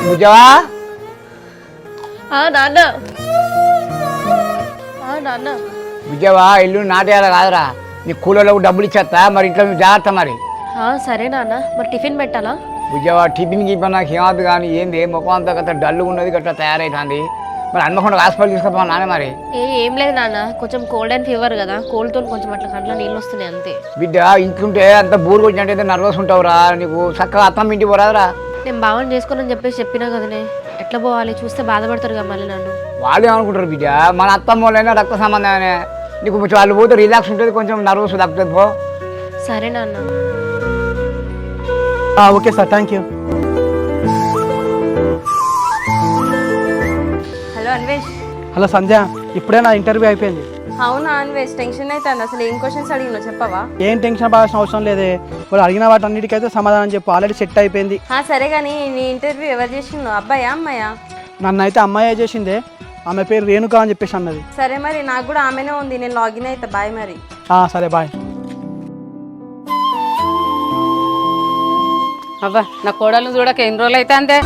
భుజవా నాన్న నాన్న భుజవా ఇల్లు నాటేయాలి కాదురా నీ కూలలో డబ్బులు ఇచ్చేస్తా మరి ఇంట్లో జాగ్రత్త మరి సరే నాన్న మరి టిఫిన్ పెట్టాలా భుజవా టిఫిన్ గిఫిన్ నాకు ఏమవుతుంది కానీ ఏంది ముఖం అంతా గట్ట డల్లుగా ఉన్నది గట్ట తయారైతుంది మరి హన్మకొండ హాస్పిటల్ తీసుకొస్తా నాన్న మరి ఏం లేదు నాన్న కొంచెం కోల్డ్ అండ్ ఫీవర్ కదా కోల్డ్తో కొంచెం అట్లా కంట్లో నీళ్ళు వస్తున్నాయి అంతే బిడ్డ ఇంట్లుంటే అంత బోర్ కొట్టినట్టయితే నర్వస్ ఉంటావురా నీకు చక్కగా అత్తమ్మ ఇంటికి పోరాదురా నేను భావన చేసుకోనని చెప్పేసి చెప్పినా కదనే ఎట్లా పోవాలి చూస్తే బాధపడతారు కదా మళ్ళీ నన్ను వాళ్ళు ఏమనుకుంటారు బిడ్డ మన అత్తమ్మ వాళ్ళైనా రక్త సంబంధమే నీకు కొంచెం వాళ్ళు పోతే రిలాక్స్ ఉంటుంది కొంచెం నర్వస్ తగ్గుతుంది పో సరే నాన్న okay sir thank you. Hello Anvesh. Hello Sandhya, ఇప్పుడే నా ఇంటర్వ్యూ అయిపోయింది. అవునా అన్వేష్, టెన్షన్ అవుతుంది. అసలు ఏం క్వశ్చన్స్ అడిగినావు చెప్పవా? ఏం టెన్షన్ పడాల్సిన అవసరం లేదే, వాళ్ళు అడిగిన వాటన్నిటికైతే సమాధానం చెప్పు, ఆల్రెడీ సెట్ అయిపోయింది. సరే కానీ నీ ఇంటర్వ్యూ ఎవరు చేసిండు, అబ్బాయా అమ్మాయా? నన్ను అయితే అమ్మాయి చేసిందే, ఆమె పేరు రేణుక అని చెప్పేసి అన్నది. సరే మరి నాకు కూడా ఆమెనే ఉంది, నేను లాగిన్ అయితే బాయ్ మరి. సరే బాయ్. అబ్బా నా కోడలు చూడక ఎన్ని రోజులు అయితే అంతే.